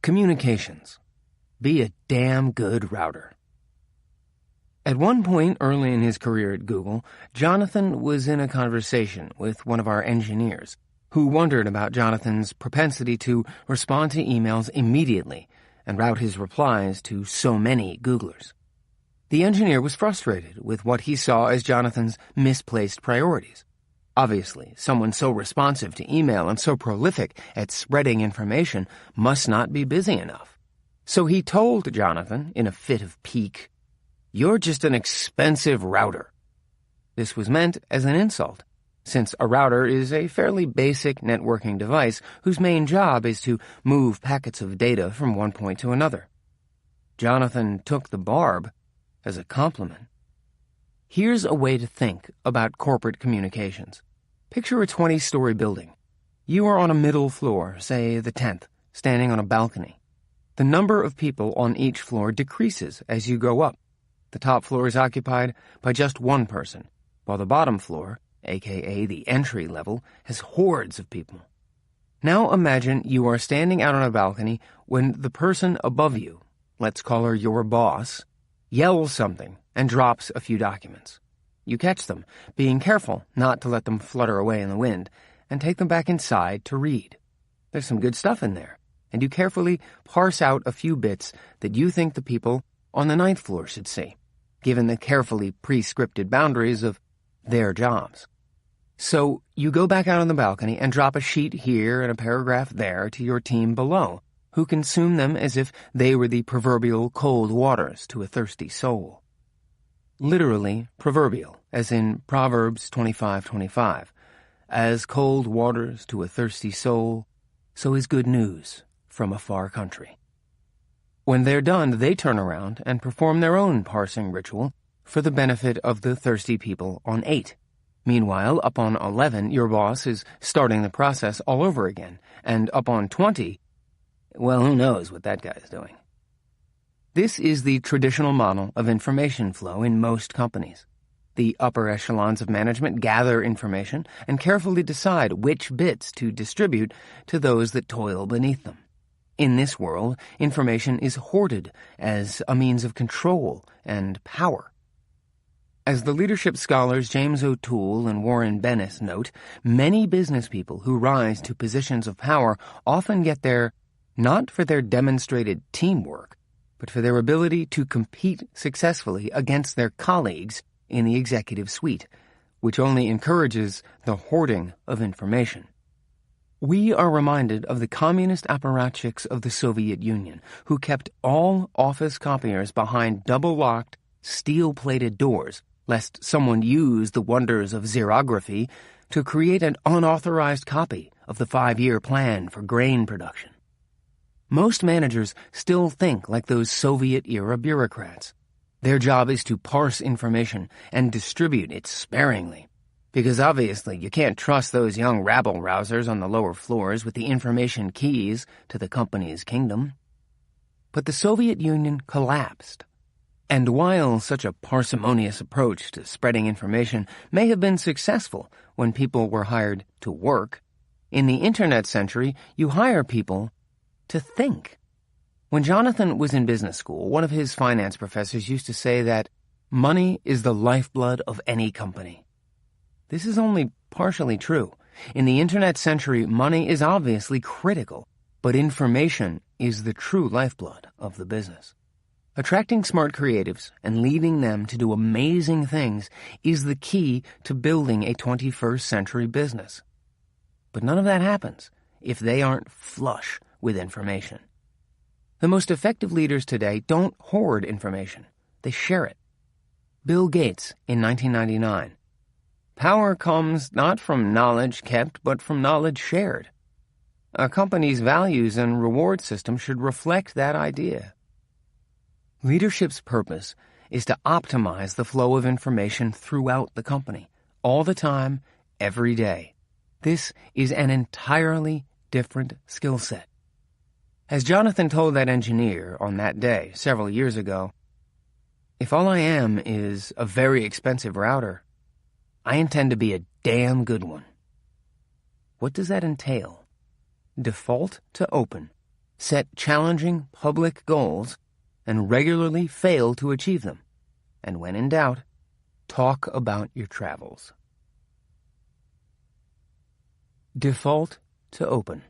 Communications. Be a damn good router. At one point early in his career at Google, Jonathan was in a conversation with one of our engineers who wondered about Jonathan's propensity to respond to emails immediately and route his replies to so many Googlers. The engineer was frustrated with what he saw as Jonathan's misplaced priorities. Obviously, someone so responsive to email and so prolific at spreading information must not be busy enough. So he told Jonathan, in a fit of pique, "You're just an expensive router." This was meant as an insult, since a router is a fairly basic networking device whose main job is to move packets of data from one point to another. Jonathan took the barb as a compliment. Here's a way to think about corporate communications. Picture a 20-story building. You are on a middle floor, say the 10th, standing on a balcony. The number of people on each floor decreases as you go up. The top floor is occupied by just one person, while the bottom floor, aka the entry level, has hordes of people. Now imagine you are standing out on a balcony when the person above you, let's call her your boss, yells something and drops a few documents. You catch them, being careful not to let them flutter away in the wind, and take them back inside to read. There's some good stuff in there, and you carefully parse out a few bits that you think the people on the 9th floor should see, given the carefully pre-scripted boundaries of their jobs. So you go back out on the balcony and drop a sheet here and a paragraph there to your team below, who consume them as if they were the proverbial cold waters to a thirsty soul. Literally proverbial, as in Proverbs 25:25. As cold waters to a thirsty soul, so is good news from a far country. When they're done, they turn around and perform their own parsing ritual for the benefit of the thirsty people on 8. Meanwhile, up on 11, your boss is starting the process all over again, and up on 20, well, who knows what that guy's doing. This is the traditional model of information flow in most companies. The upper echelons of management gather information and carefully decide which bits to distribute to those that toil beneath them. In this world, information is hoarded as a means of control and power. As the leadership scholars James O'Toole and Warren Bennis note, many business people who rise to positions of power often get there not for their demonstrated teamwork, but for their ability to compete successfully against their colleagues in the executive suite, which only encourages the hoarding of information. We are reminded of the communist apparatchiks of the Soviet Union, who kept all office copiers behind double-locked, steel-plated doors, lest someone use the wonders of xerography to create an unauthorized copy of the 5-year plan for grain production. Most managers still think like those Soviet-era bureaucrats. Their job is to parse information and distribute it sparingly, because obviously you can't trust those young rabble-rousers on the lower floors with the information keys to the company's kingdom. But the Soviet Union collapsed. And while such a parsimonious approach to spreading information may have been successful when people were hired to work, in the Internet century you hire people to think. When Jonathan was in business school, one of his finance professors used to say that money is the lifeblood of any company. This is only partially true. In the Internet century, money is obviously critical, but information is the true lifeblood of the business. Attracting smart creatives and leading them to do amazing things is the key to building a 21st century business. But none of that happens if they aren't flush with information. The most effective leaders today don't hoard information. They share it. Bill Gates in 1999. Power comes not from knowledge kept, but from knowledge shared. A company's values and reward system should reflect that idea. Leadership's purpose is to optimize the flow of information throughout the company, all the time, every day. This is an entirely different skill set. As Jonathan told that engineer on that day several years ago, if all I am is a very expensive router, I intend to be a damn good one. What does that entail? Default to open. set challenging public goals, and regularly fail to achieve them. And when in doubt, talk about your travels. Default to open.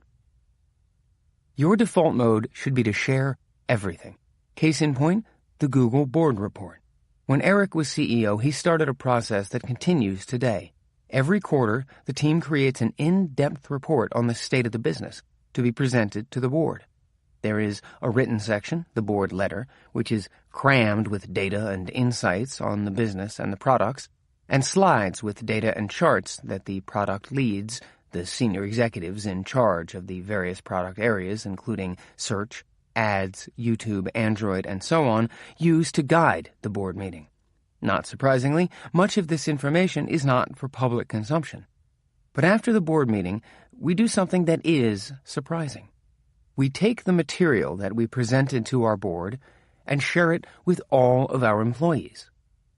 Your default mode should be to share everything. Case in point, the Google board report. When Eric was CEO, he started a process that continues today. Every quarter, the team creates an in-depth report on the state of the business to be presented to the board. There is a written section, the board letter, which is crammed with data and insights on the business and the products, and slides with data and charts that the product leads, the senior executives in charge of the various product areas, including search, ads, YouTube, Android, and so on, use to guide the board meeting. Not surprisingly, much of this information is not for public consumption. But after the board meeting, we do something that is surprising. We take the material that we presented to our board and share it with all of our employees.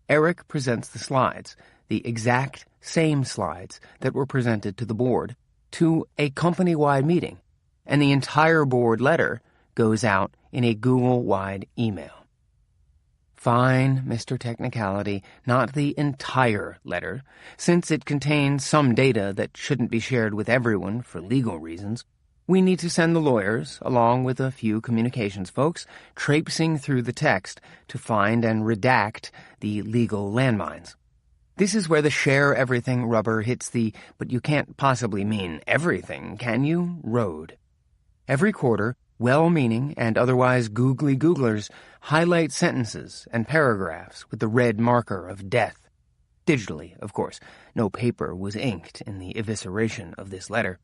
Eric presents the slides, the exact same slides that were presented to the board, to a company-wide meeting, and the entire board letter goes out in a Google-wide email. Fine, Mr. Technicality, not the entire letter, since it contains some data that shouldn't be shared with everyone for legal reasons. We need to send the lawyers, along with a few communications folks, traipsing through the text to find and redact the legal landmines. This is where the share everything rubber hits the "but you can't possibly mean everything, can you?" road. Every quarter, well-meaning and otherwise googly googlers highlight sentences and paragraphs with the red marker of death. Digitally, of course. No paper was inked in the evisceration of this letter.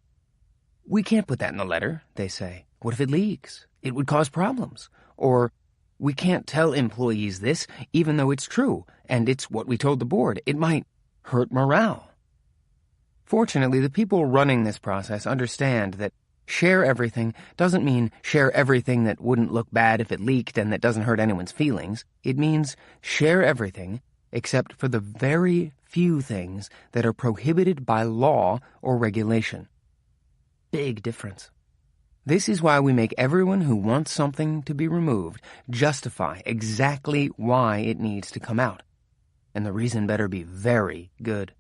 "We can't put that in the letter," they say. "What if it leaks? It would cause problems." Or, "We can't tell employees this, even though it's true, and it's what we told the board. It might hurt morale." Fortunately, the people running this process understand that share everything doesn't mean share everything that wouldn't look bad if it leaked and that doesn't hurt anyone's feelings. It means share everything except for the very few things that are prohibited by law or regulation. Big difference. This is why we make everyone who wants something to be removed justify exactly why it needs to come out. And the reason better be very good.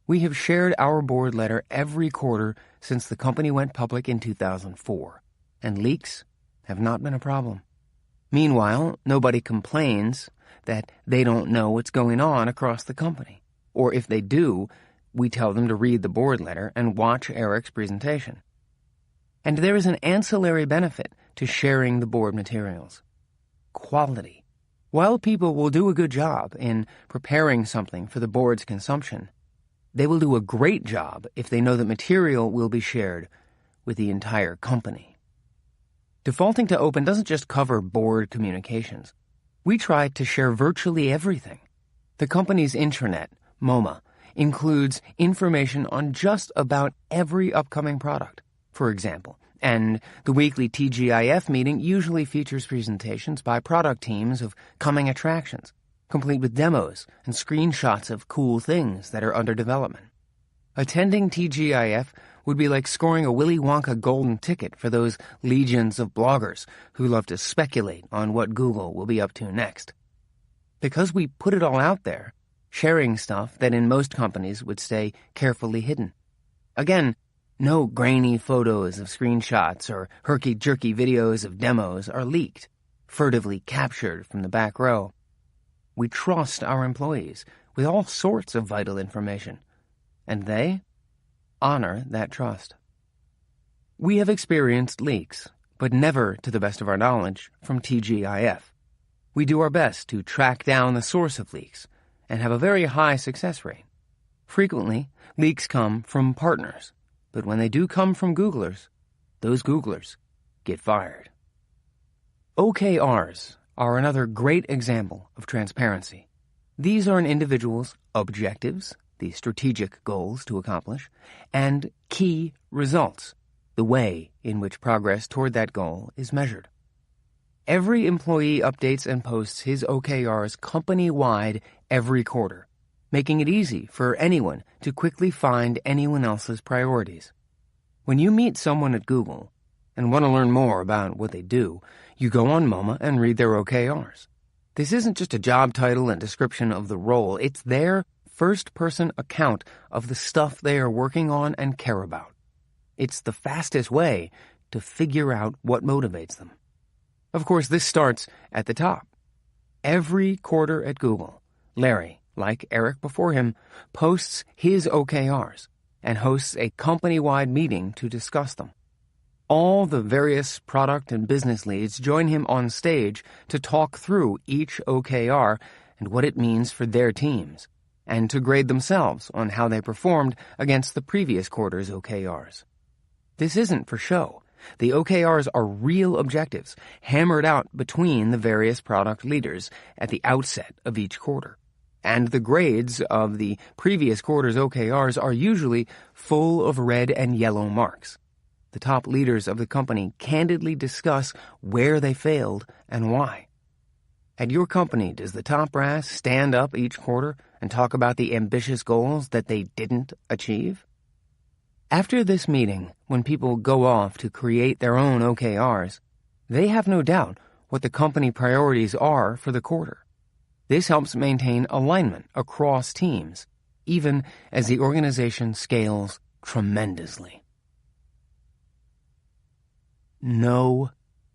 We have shared our board letter every quarter since the company went public in 2004, and leaks have not been a problem. Meanwhile, nobody complains that they don't know what's going on across the company. Or if they do, we tell them to read the board letter and watch Eric's presentation. And there is an ancillary benefit to sharing the board materials. Quality. While people will do a good job in preparing something for the board's consumption, they will do a great job if they know that material will be shared with the entire company. Defaulting to open doesn't just cover board communications. We try to share virtually everything. The company's intranet, MoMA, includes information on just about every upcoming product, for example, and the weekly TGIF meeting usually features presentations by product teams of coming attractions, complete with demos and screenshots of cool things that are under development. Attending TGIF would be like scoring a Willy Wonka golden ticket for those legions of bloggers who love to speculate on what Google will be up to next. Because we put it all out there, sharing stuff that in most companies would stay carefully hidden. Again, no grainy photos of screenshots or herky-jerky videos of demos are leaked, furtively captured from the back row. We trust our employees with all sorts of vital information, and they honor that trust. We have experienced leaks, but never, to the best of our knowledge, from TGIF. We do our best to track down the source of leaks and have a very high success rate. Frequently, leaks come from partners, but when they do come from Googlers, those Googlers get fired. OKRs are another great example of transparency. These are an individual's objectives, the strategic goals to accomplish, and key results, the way in which progress toward that goal is measured. Every employee updates and posts his OKRs company-wide every quarter, making it easy for anyone to quickly find anyone else's priorities. When you meet someone at Google, and want to learn more about what they do, you go on MoMA and read their OKRs. This isn't just a job title and description of the role. It's their first-person account of the stuff they are working on and care about. It's the fastest way to figure out what motivates them. Of course, this starts at the top. Every quarter at Google, Larry, like Eric before him, posts his OKRs and hosts a company-wide meeting to discuss them. All the various product and business leads join him on stage to talk through each OKR and what it means for their teams, and to grade themselves on how they performed against the previous quarter's OKRs. This isn't for show. The OKRs are real objectives, hammered out between the various product leaders at the outset of each quarter. And the grades of the previous quarter's OKRs are usually full of red and yellow marks. The top leaders of the company candidly discuss where they failed and why. At your company, does the top brass stand up each quarter and talk about the ambitious goals that they didn't achieve? After this meeting, when people go off to create their own OKRs, they have no doubt what the company priorities are for the quarter. This helps maintain alignment across teams, even as the organization scales tremendously. Know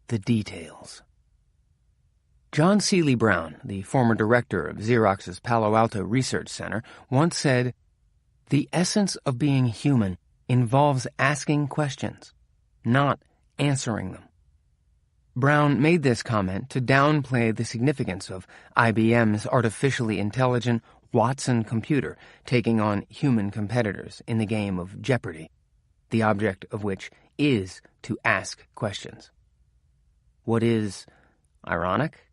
the details. John Seeley Brown, the former director of Xerox's Palo Alto Research Center, once said, "The essence of being human involves asking questions, not answering them." Brown made this comment to downplay the significance of IBM's artificially intelligent Watson computer taking on human competitors in the game of Jeopardy, the object of which is to ask questions. What is ironic?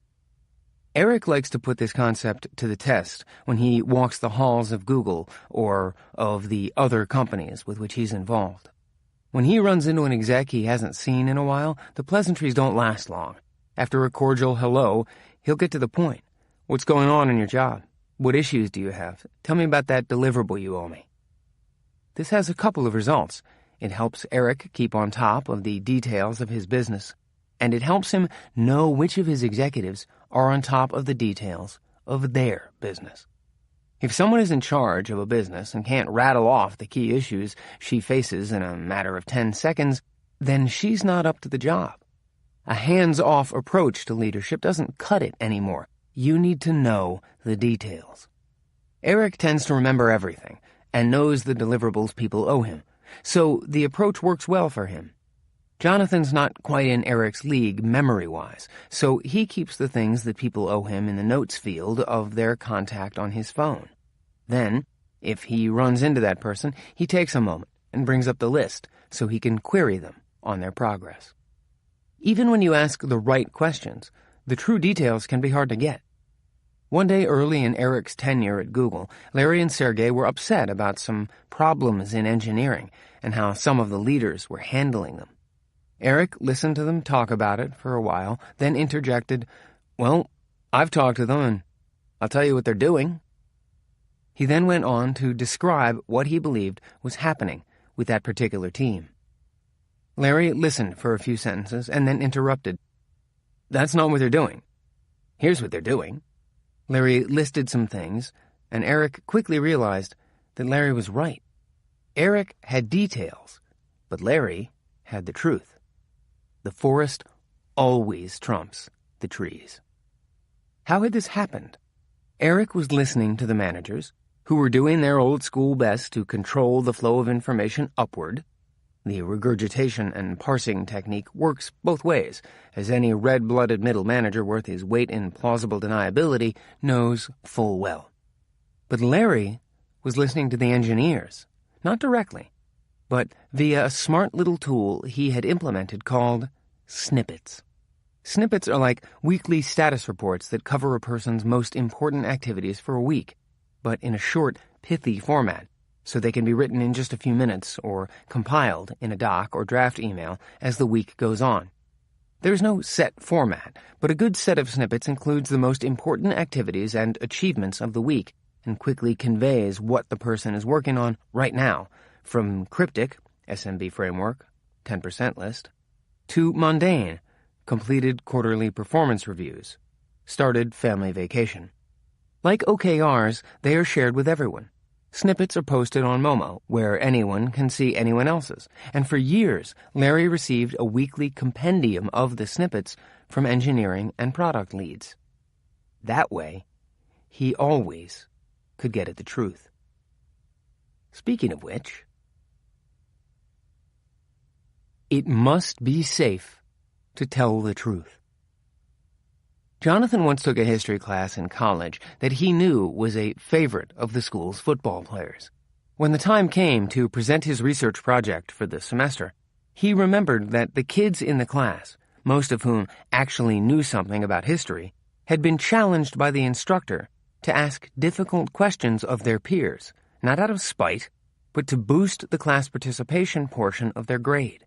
Eric likes to put this concept to the test when he walks the halls of Google or of the other companies with which he's involved. When he runs into an exec he hasn't seen in a while, the pleasantries don't last long. After a cordial hello, he'll get to the point. What's going on in your job? What issues do you have? Tell me about that deliverable you owe me. This has a couple of results. It helps Eric keep on top of the details of his business, and it helps him know which of his executives are on top of the details of their business. If someone is in charge of a business and can't rattle off the key issues she faces in a matter of 10 seconds, then she's not up to the job. A hands-off approach to leadership doesn't cut it anymore. You need to know the details. Eric tends to remember everything and knows the deliverables people owe him, so the approach works well for him. Jonathan's not quite in Eric's league memory-wise, so he keeps the things that people owe him in the notes field of their contact on his phone. Then, if he runs into that person, he takes a moment and brings up the list so he can query them on their progress. Even when you ask the right questions, the true details can be hard to get. One day early in Eric's tenure at Google, Larry and Sergey were upset about some problems in engineering and how some of the leaders were handling them. Eric listened to them talk about it for a while, then interjected, "Well, I've talked to them and I'll tell you what they're doing." He then went on to describe what he believed was happening with that particular team. Larry listened for a few sentences and then interrupted. "That's not what they're doing. Here's what they're doing." Larry listed some things, and Eric quickly realized that Larry was right. Eric had details, but Larry had the truth. The forest always trumps the trees. How had this happened? Eric was listening to the managers, who were doing their old-school best to control the flow of information upward. The regurgitation and parsing technique works both ways, as any red-blooded middle manager worth his weight in plausible deniability knows full well. But Larry was listening to the engineers, not directly, but via a smart little tool he had implemented called snippets. Snippets are like weekly status reports that cover a person's most important activities for a week, but in a short, pithy format, so they can be written in just a few minutes or compiled in a doc or draft email as the week goes on. There's no set format, but a good set of snippets includes the most important activities and achievements of the week and quickly conveys what the person is working on right now, from cryptic, SMB framework, 10% list, to mundane, completed quarterly performance reviews, started family vacation. Like OKRs, they are shared with everyone. Snippets are posted on Momo, where anyone can see anyone else's, and for years, Larry received a weekly compendium of the snippets from engineering and product leads. That way, he always could get at the truth. Speaking of which, it must be safe to tell the truth. Jonathan once took a history class in college that he knew was a favorite of the school's football players. When the time came to present his research project for the semester, he remembered that the kids in the class, most of whom actually knew something about history, had been challenged by the instructor to ask difficult questions of their peers, not out of spite, but to boost the class participation portion of their grade.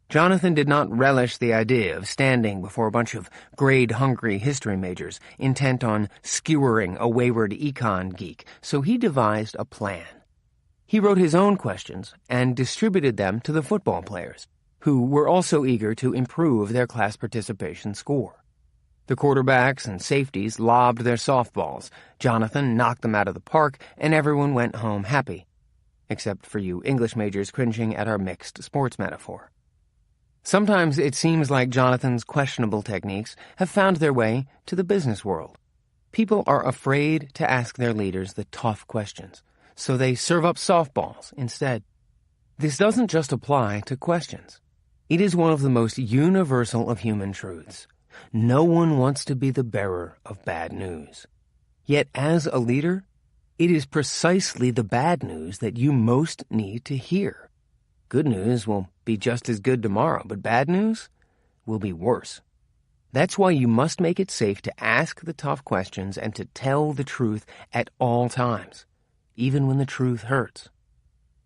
Jonathan did not relish the idea of standing before a bunch of grade-hungry history majors intent on skewering a wayward econ geek, so he devised a plan. He wrote his own questions and distributed them to the football players, who were also eager to improve their class participation score. The quarterbacks and safeties lobbed their softballs, Jonathan knocked them out of the park, and everyone went home happy, except for you English majors cringing at our mixed sports metaphor. Sometimes it seems like Jonathan's questionable techniques have found their way to the business world. People are afraid to ask their leaders the tough questions, so they serve up softballs instead. This doesn't just apply to questions. It is one of the most universal of human truths. No one wants to be the bearer of bad news. Yet as a leader, it is precisely the bad news that you most need to hear. Good news will be just as good tomorrow, but bad news will be worse. That's why you must make it safe to ask the tough questions and to tell the truth at all times, even when the truth hurts.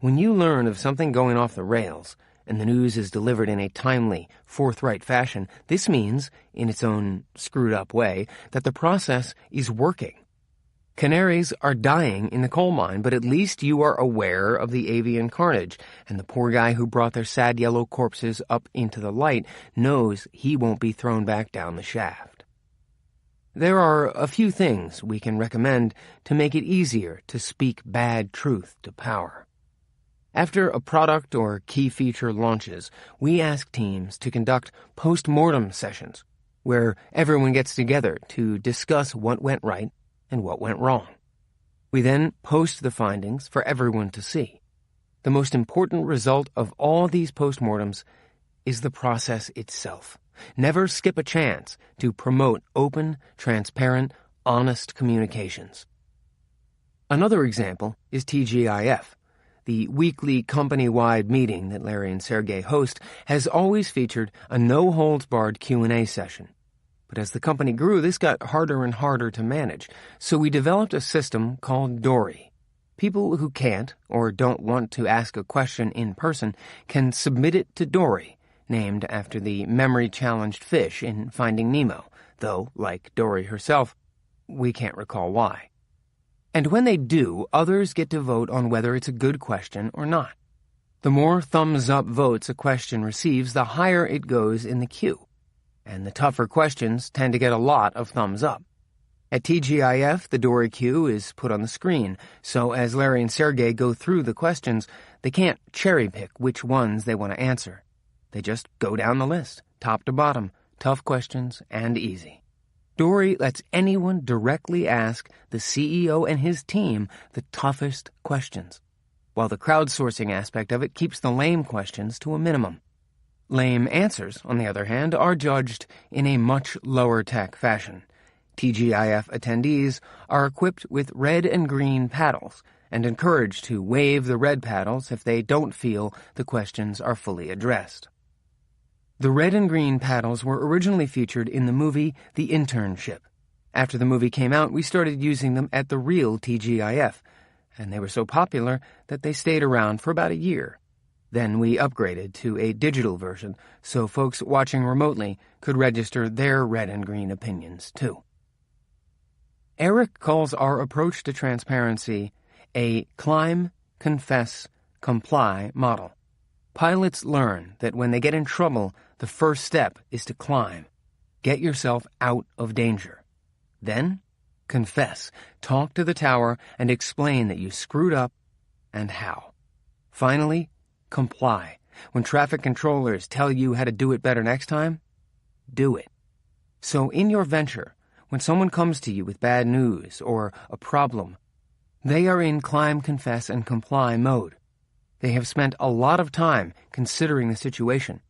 When you learn of something going off the rails, and the news is delivered in a timely, forthright fashion, this means, in its own screwed-up way, that the process is working. Canaries are dying in the coal mine, but at least you are aware of the avian carnage, and the poor guy who brought their sad yellow corpses up into the light knows he won't be thrown back down the shaft. There are a few things we can recommend to make it easier to speak bad truth to power. After a product or key feature launches, we ask teams to conduct post-mortem sessions, where everyone gets together to discuss what went right and what went wrong. We then post the findings for everyone to see. The most important result of all these postmortems is the process itself. Never skip a chance to promote open, transparent, honest communications. Another example is TGIF. The weekly company-wide meeting that Larry and Sergey host has always featured a no-holds-barred Q&A session. But as the company grew, this got harder and harder to manage, so we developed a system called Dory. People who can't or don't want to ask a question in person can submit it to Dory, named after the memory-challenged fish in Finding Nemo, though, like Dory herself, we can't recall why. And when they do, others get to vote on whether it's a good question or not. The more thumbs-up votes a question receives, the higher it goes in the queue. And the tougher questions tend to get a lot of thumbs up. At TGIF, the Dory queue is put on the screen, so as Larry and Sergey go through the questions, they can't cherry-pick which ones they want to answer. They just go down the list, top to bottom, tough questions and easy. Dory lets anyone directly ask the CEO and his team the toughest questions, while the crowdsourcing aspect of it keeps the lame questions to a minimum. Lame answers, on the other hand, are judged in a much lower-tech fashion. TGIF attendees are equipped with red and green paddles and encouraged to wave the red paddles if they don't feel the questions are fully addressed. The red and green paddles were originally featured in the movie The Internship. After the movie came out, we started using them at the real TGIF, and they were so popular that they stayed around for about a year. Then we upgraded to a digital version so folks watching remotely could register their red and green opinions, too. Eric calls our approach to transparency a climb, confess, comply model. Pilots learn that when they get in trouble, the first step is to climb. Get yourself out of danger. Then, confess, talk to the tower, and explain that you screwed up and how. Finally, comply. When traffic controllers tell you how to do it better next time, do it. So in your venture, when someone comes to you with bad news or a problem, they are in climb, confess, and comply mode. They have spent a lot of time considering the situation,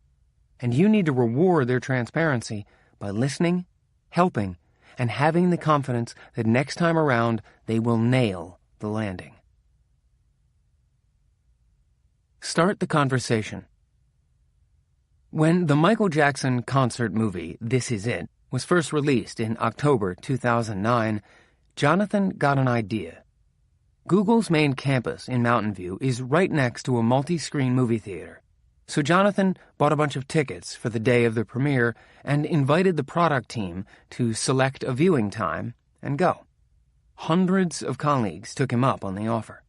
and you need to reward their transparency by listening, helping, and having the confidence that next time around they will nail the landing. Start the conversation. When the Michael Jackson concert movie, This Is It, was first released in October 2009, Jonathan got an idea. Google's main campus in Mountain View is right next to a multi-screen movie theater. So Jonathan bought a bunch of tickets for the day of the premiere and invited the product team to select a viewing time and go. Hundreds of colleagues took him up on the offer.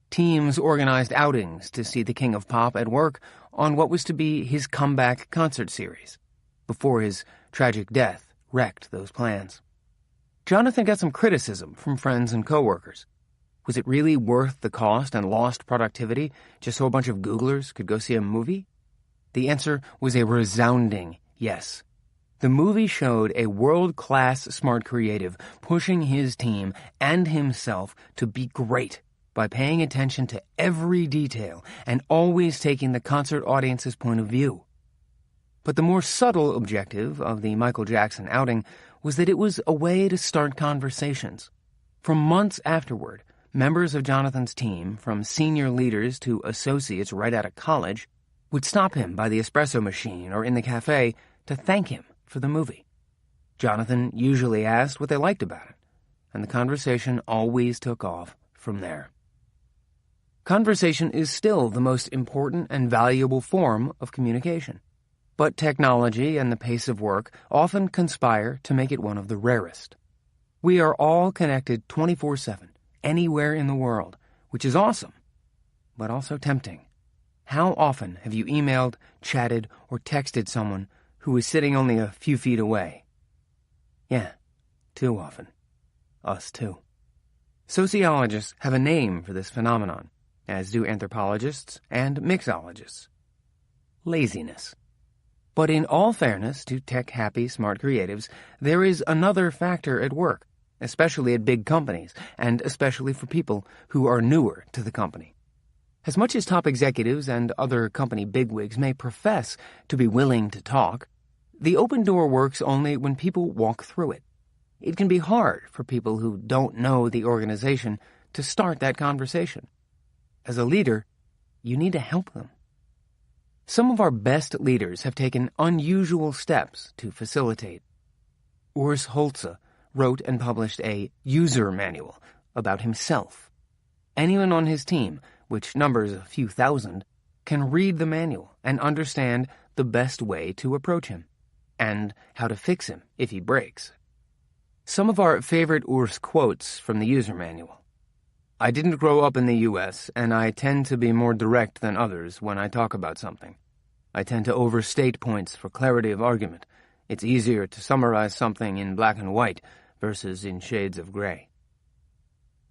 Teams organized outings to see the King of Pop at work on what was to be his comeback concert series, before his tragic death wrecked those plans. Jonathan got some criticism from friends and coworkers. Was it really worth the cost and lost productivity just so a bunch of Googlers could go see a movie? The answer was a resounding yes. The movie showed a world-class smart creative pushing his team and himself to be great by paying attention to every detail and always taking the concert audience's point of view. But the more subtle objective of the Michael Jackson outing was that it was a way to start conversations. For months afterward, members of Jonathan's team, from senior leaders to associates right out of college, would stop him by the espresso machine or in the cafe to thank him for the movie. Jonathan usually asked what they liked about it, and the conversation always took off from there. Conversation is still the most important and valuable form of communication, but technology and the pace of work often conspire to make it one of the rarest. We are all connected 24/7, anywhere in the world, which is awesome, but also tempting. How often have you emailed, chatted, or texted someone who is sitting only a few feet away? Yeah, too often. Us too. Sociologists have a name for this phenomenon, as do anthropologists and mixologists. Laziness. But in all fairness to tech-happy smart creatives, there is another factor at work, especially at big companies, and especially for people who are newer to the company. As much as top executives and other company bigwigs may profess to be willing to talk, the open door works only when people walk through it. It can be hard for people who don't know the organization to start that conversation. As a leader, you need to help them. Some of our best leaders have taken unusual steps to facilitate. Urs Holze wrote and published a user manual about himself. Anyone on his team, which numbers a few thousand, can read the manual and understand the best way to approach him, and how to fix him if he breaks. Some of our favorite Urs quotes from the user manual. I didn't grow up in the U.S., and I tend to be more direct than others when I talk about something. I tend to overstate points for clarity of argument. It's easier to summarize something in black and white versus in shades of gray.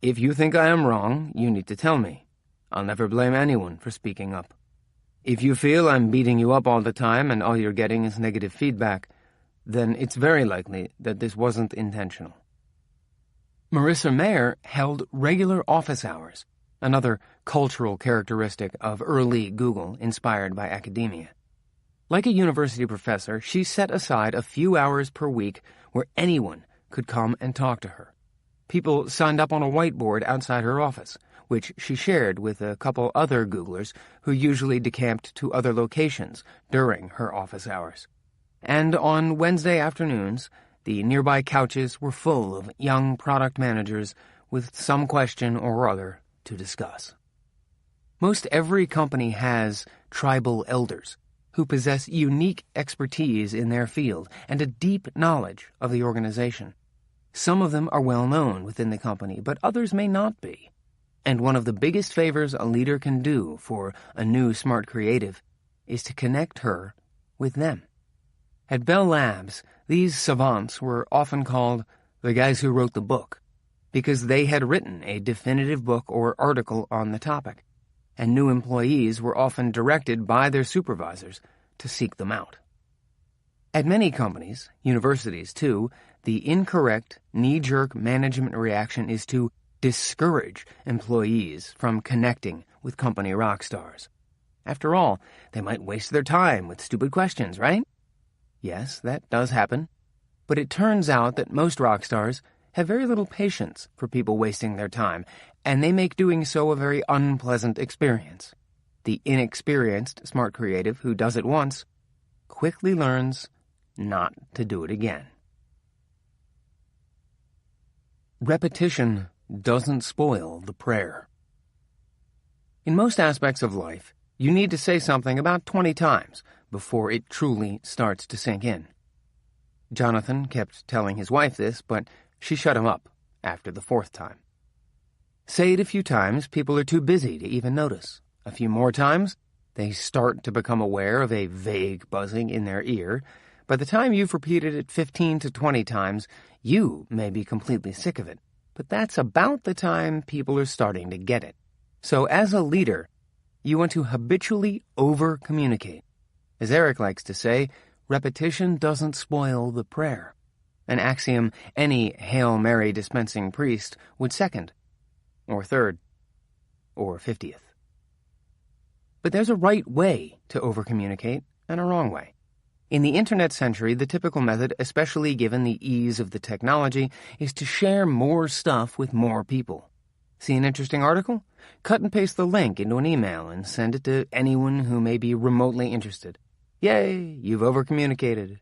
If you think I am wrong, you need to tell me. I'll never blame anyone for speaking up. If you feel I'm beating you up all the time and all you're getting is negative feedback, then it's very likely that this wasn't intentional. Marissa Mayer held regular office hours, another cultural characteristic of early Google inspired by academia. Like a university professor, she set aside a few hours per week where anyone could come and talk to her. People signed up on a whiteboard outside her office, which she shared with a couple other Googlers who usually decamped to other locations during her office hours. And on Wednesday afternoons, the nearby couches were full of young product managers with some question or other to discuss. Most every company has tribal elders who possess unique expertise in their field and a deep knowledge of the organization. Some of them are well known within the company, but others may not be. And one of the biggest favors a leader can do for a new smart creative is to connect her with them. At Bell Labs, these savants were often called the guys who wrote the book, because they had written a definitive book or article on the topic, and new employees were often directed by their supervisors to seek them out. At many companies, universities too, the incorrect, knee-jerk management reaction is to discourage employees from connecting with company rock stars. After all, they might waste their time with stupid questions, right? Yes, that does happen. But it turns out that most rock stars have very little patience for people wasting their time, and they make doing so a very unpleasant experience. The inexperienced smart creative who does it once quickly learns not to do it again. Repetition doesn't spoil the prayer. In most aspects of life, you need to say something about 20 times before it truly starts to sink in. Jonathan kept telling his wife this, but she shut him up after the 4th time. Say it a few times, people are too busy to even notice. A few more times, they start to become aware of a vague buzzing in their ear. By the time you've repeated it 15 to 20 times, you may be completely sick of it. But that's about the time people are starting to get it. So as a leader, you want to habitually over-communicate. As Eric likes to say, repetition doesn't spoil the prayer. An axiom any Hail Mary dispensing priest would second, or third, or 50th. But there's a right way to over-communicate and a wrong way. In the internet century, the typical method, especially given the ease of the technology, is to share more stuff with more people. See an interesting article? Cut and paste the link into an email and send it to anyone who may be remotely interested. Yay, you've over-communicated.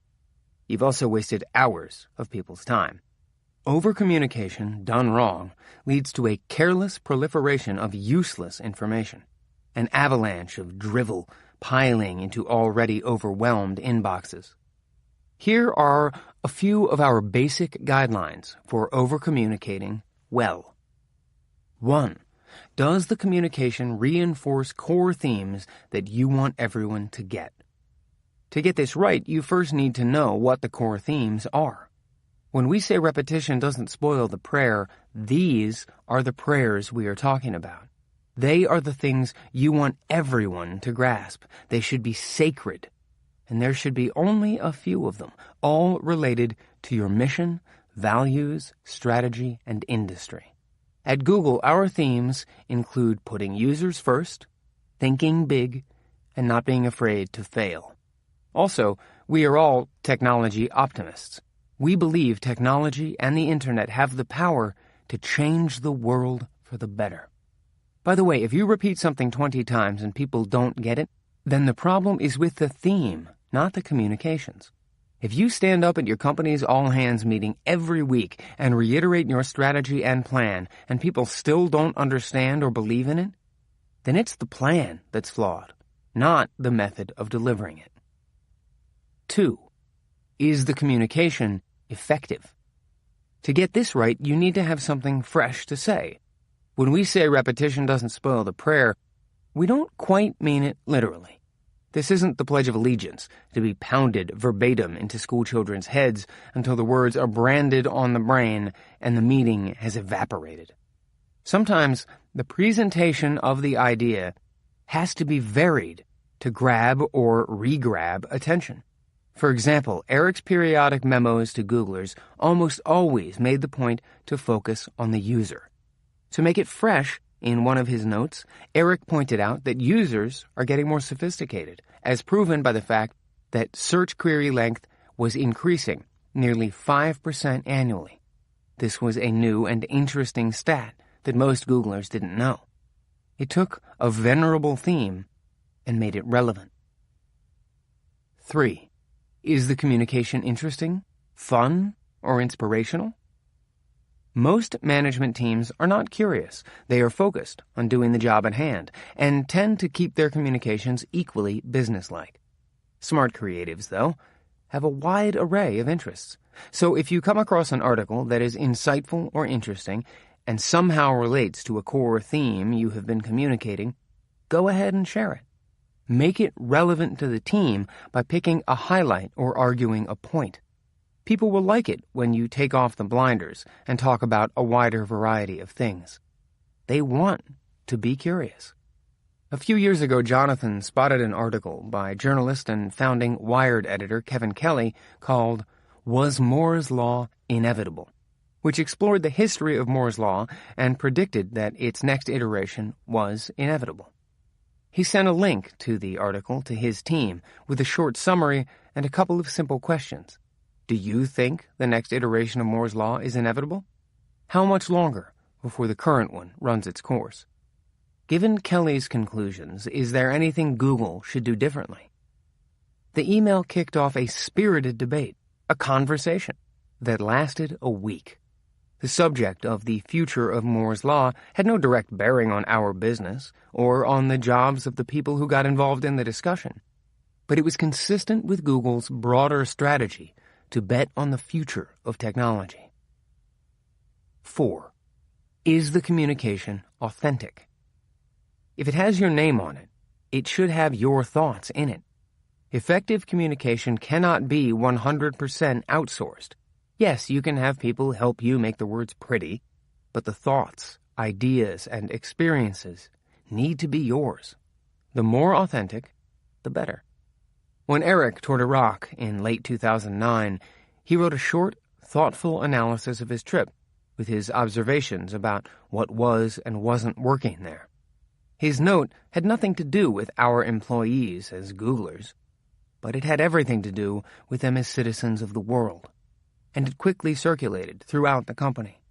You've also wasted hours of people's time. Over-communication, done wrong, leads to a careless proliferation of useless information, an avalanche of drivel piling into already overwhelmed inboxes. Here are a few of our basic guidelines for over-communicating well. 1. Does the communication reinforce core themes that you want everyone to get? To get this right, you first need to know what the core themes are. When we say repetition doesn't spoil the prayer, these are the prayers we are talking about. They are the things you want everyone to grasp. They should be sacred, and there should be only a few of them, all related to your mission, values, strategy, and industry. At Google, our themes include putting users first, thinking big, and not being afraid to fail. Also, we are all technology optimists. We believe technology and the internet have the power to change the world for the better. By the way, if you repeat something 20 times and people don't get it, then the problem is with the theme, not the communications. If you stand up at your company's all-hands meeting every week and reiterate your strategy and plan, and people still don't understand or believe in it, then it's the plan that's flawed, not the method of delivering it. 2. Is the communication effective? To get this right, you need to have something fresh to say. When we say repetition doesn't spoil the prayer, we don't quite mean it literally. This isn't the Pledge of Allegiance, to be pounded verbatim into schoolchildren's heads until the words are branded on the brain and the meaning has evaporated. Sometimes the presentation of the idea has to be varied to grab or re-grab attention. For example, Eric's periodic memos to Googlers almost always made the point to focus on the user. To make it fresh, in one of his notes, Eric pointed out that users are getting more sophisticated, as proven by the fact that search query length was increasing nearly 5% annually. This was a new and interesting stat that most Googlers didn't know. It took a venerable theme and made it relevant. 3. Is the communication interesting, fun, or inspirational? Most management teams are not curious. They are focused on doing the job at hand and tend to keep their communications equally businesslike. Smart creatives, though, have a wide array of interests. So if you come across an article that is insightful or interesting and somehow relates to a core theme you have been communicating, go ahead and share it. Make it relevant to the team by picking a highlight or arguing a point. People will like it when you take off the blinders and talk about a wider variety of things. They want to be curious. A few years ago, Jonathan spotted an article by journalist and founding Wired editor Kevin Kelly called "Was Moore's Law Inevitable?", which explored the history of Moore's Law and predicted that its next iteration was inevitable. He sent a link to the article to his team with a short summary and a couple of simple questions. Do you think the next iteration of Moore's Law is inevitable? How much longer before the current one runs its course? Given Kelly's conclusions, is there anything Google should do differently? The email kicked off a spirited debate, a conversation that lasted a week. The subject of the future of Moore's Law had no direct bearing on our business or on the jobs of the people who got involved in the discussion, but it was consistent with Google's broader strategy to bet on the future of technology. 4. Is the communication authentic? If it has your name on it, it should have your thoughts in it. Effective communication cannot be 100% outsourced. Yes, you can have people help you make the words pretty, but the thoughts, ideas, and experiences need to be yours. The more authentic, the better. When Eric toured Iraq in late 2009, he wrote a short, thoughtful analysis of his trip with his observations about what was and wasn't working there. His note had nothing to do with our employees as Googlers, but it had everything to do with them as citizens of the world, and it quickly circulated throughout the company.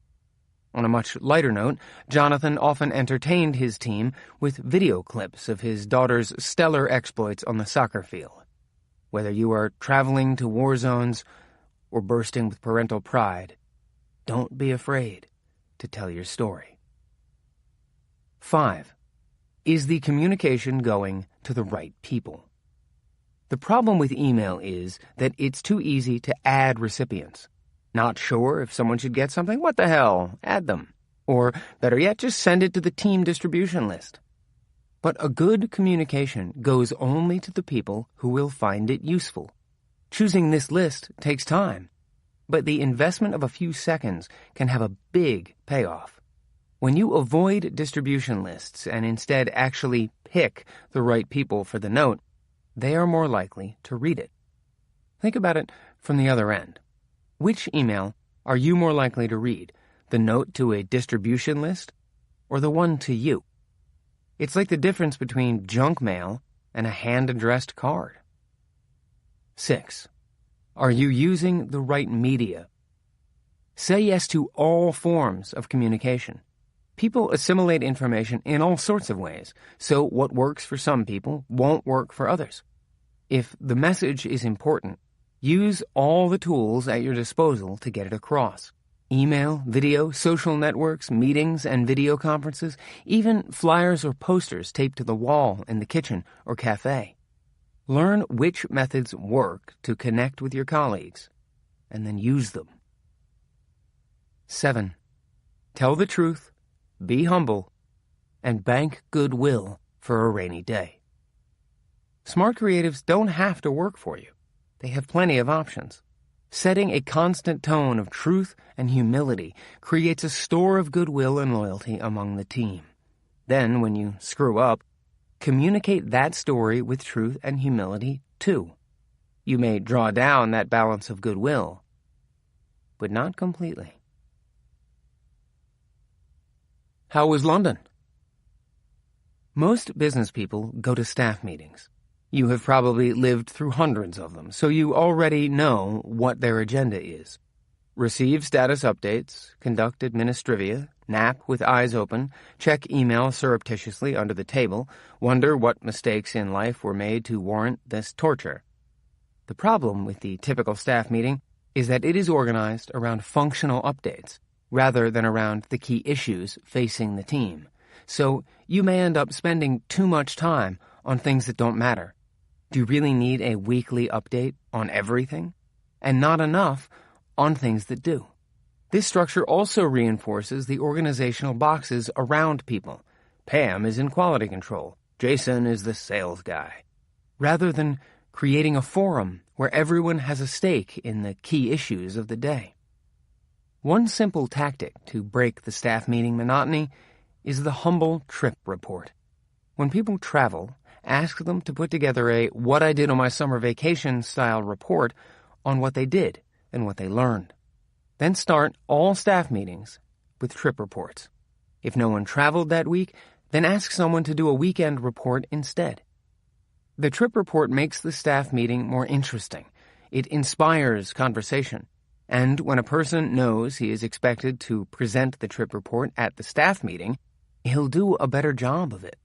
On a much lighter note, Jonathan often entertained his team with video clips of his daughter's stellar exploits on the soccer field. Whether you are traveling to war zones or bursting with parental pride, don't be afraid to tell your story. 5. Is the communication going to the right people? The problem with email is that it's too easy to add recipients. Not sure if someone should get something? What the hell? Add them. Or, better yet, just send it to the team distribution list. But a good communication goes only to the people who will find it useful. Choosing this list takes time, but the investment of a few seconds can have a big payoff. When you avoid distribution lists and instead actually pick the right people for the note, they are more likely to read it. Think about it from the other end. Which email are you more likely to read, the note to a distribution list or the one to you? It's like the difference between junk mail and a hand-addressed card. 6. Are you using the right media? Say yes to all forms of communication. People assimilate information in all sorts of ways, so what works for some people won't work for others. If the message is important, use all the tools at your disposal to get it across. Email, video, social networks, meetings, and video conferences, even flyers or posters taped to the wall in the kitchen or cafe. Learn which methods work to connect with your colleagues, and then use them. 7. Tell the truth, be humble, and bank goodwill for a rainy day. Smart creatives don't have to work for you. They have plenty of options. Setting a constant tone of truth and humility creates a store of goodwill and loyalty among the team. Then, when you screw up, communicate that story with truth and humility, too. You may draw down that balance of goodwill, but not completely. How was London? Most business people go to staff meetings. You have probably lived through hundreds of them, so you already know what their agenda is. Receive status updates, conduct administrivia, nap with eyes open, check email surreptitiously under the table, wonder what mistakes in life were made to warrant this torture. The problem with the typical staff meeting is that it is organized around functional updates, rather than around the key issues facing the team. So you may end up spending too much time on things that don't matter. Do you really need a weekly update on everything? And not enough on things that do. This structure also reinforces the organizational boxes around people. Pam is in quality control. Jason is the sales guy, rather than creating a forum where everyone has a stake in the key issues of the day. One simple tactic to break the staff meeting monotony is the humble trip report. When people travel, ask them to put together a what I did on my summer vacation style report on what they did and what they learned. Then start all staff meetings with trip reports. If no one traveled that week, then ask someone to do a weekend report instead. The trip report makes the staff meeting more interesting. It inspires conversation. And when a person knows he is expected to present the trip report at the staff meeting, he'll do a better job of it.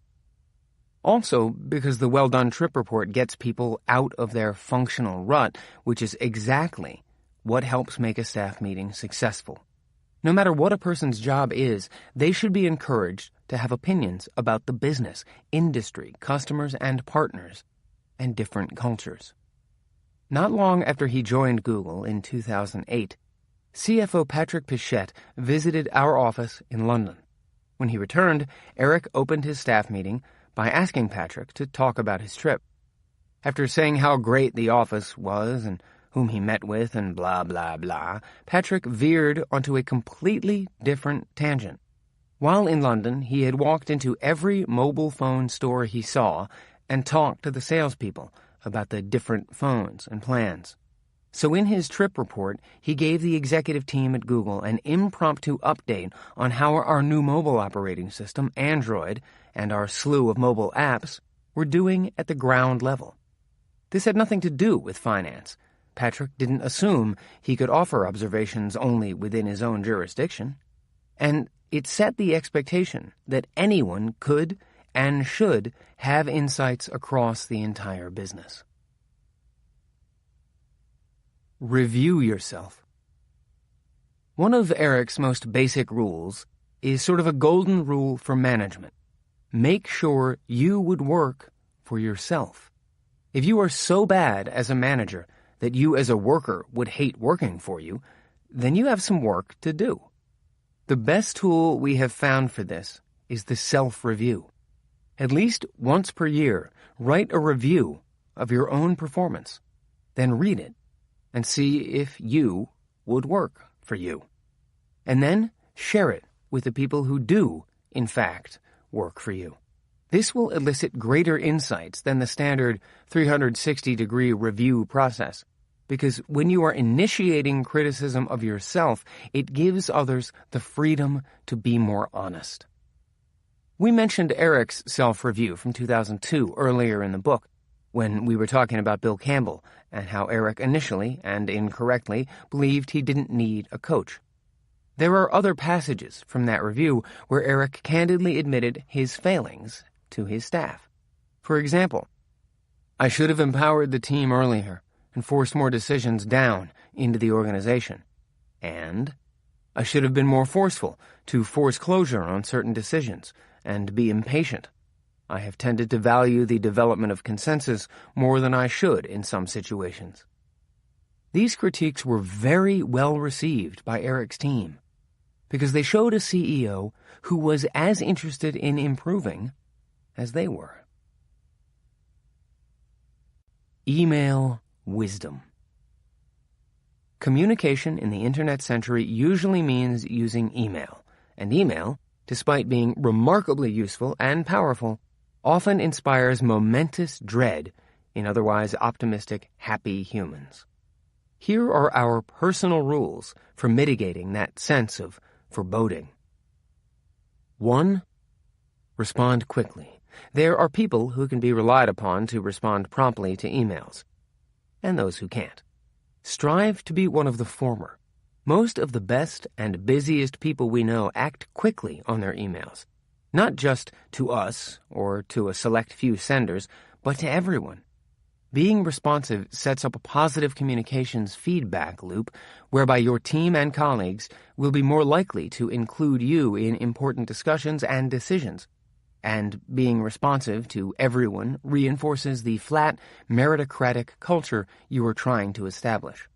Also, because the well-done trip report gets people out of their functional rut, which is exactly what helps make a staff meeting successful. No matter what a person's job is, they should be encouraged to have opinions about the business, industry, customers, and partners, and different cultures. Not long after he joined Google in 2008, CFO Patrick Pichette visited our office in London. When he returned, Eric opened his staff meeting by asking Patrick to talk about his trip. After saying how great the office was and whom he met with and blah, blah, blah, Patrick veered onto a completely different tangent. While in London, he had walked into every mobile phone store he saw and talked to the salespeople about the different phones and plans. So in his trip report, he gave the executive team at Google an impromptu update on how our new mobile operating system, Android, and our slew of mobile apps were doing at the ground level. This had nothing to do with finance. Patrick didn't assume he could offer observations only within his own jurisdiction. And it set the expectation that anyone could and should have insights across the entire business. Review yourself. One of Eric's most basic rules is sort of a golden rule for management. Make sure you would work for yourself. If you are so bad as a manager that you as a worker would hate working for you, then you have some work to do. The best tool we have found for this is the self-review. At least once per year, write a review of your own performance. Then read it and see if you would work for you. And then share it with the people who do, in fact, work for you. This will elicit greater insights than the standard 360-degree review process, because when you are initiating criticism of yourself, it gives others the freedom to be more honest. We mentioned Eric's self-review from 2002 earlier in the book, when we were talking about Bill Campbell and how Eric initially, and incorrectly, believed he didn't need a coach. There are other passages from that review where Eric candidly admitted his failings to his staff. For example, I should have empowered the team earlier and forced more decisions down into the organization. And I should have been more forceful to force closure on certain decisions and be impatient. I have tended to value the development of consensus more than I should in some situations. These critiques were very well received by Eric's team because they showed a CEO who was as interested in improving as they were. Email wisdom. Communication in the internet century usually means using email, and email, despite being remarkably useful and powerful, often inspires momentous dread in otherwise optimistic, happy humans. Here are our personal rules for mitigating that sense of foreboding. 1. Respond quickly. There are people who can be relied upon to respond promptly to emails, and those who can't. Strive to be one of the former. Most of the best and busiest people we know act quickly on their emails, not just to us or to a select few senders, but to everyone. Being responsive sets up a positive communications feedback loop whereby your team and colleagues will be more likely to include you in important discussions and decisions. And being responsive to everyone reinforces the flat, meritocratic culture you are trying to establish.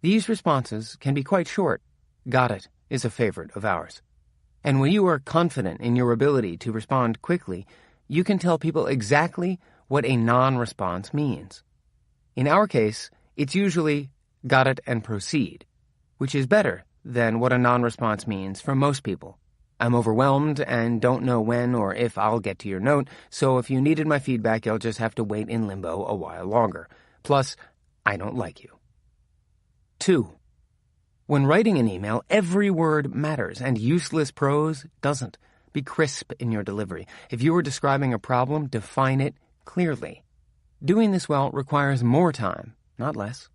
These responses can be quite short. Got it is a favorite of ours. And when you are confident in your ability to respond quickly, you can tell people exactly what a non-response means. In our case, it's usually got it and proceed, which is better than what a non-response means for most people. I'm overwhelmed and don't know when or if I'll get to your note, so if you needed my feedback, you'll just have to wait in limbo a while longer. Plus, I don't like you. 2. When writing an email, every word matters, and useless prose doesn't. Be crisp in your delivery. If you are describing a problem, define it clearly. Doing this well requires more time, not less.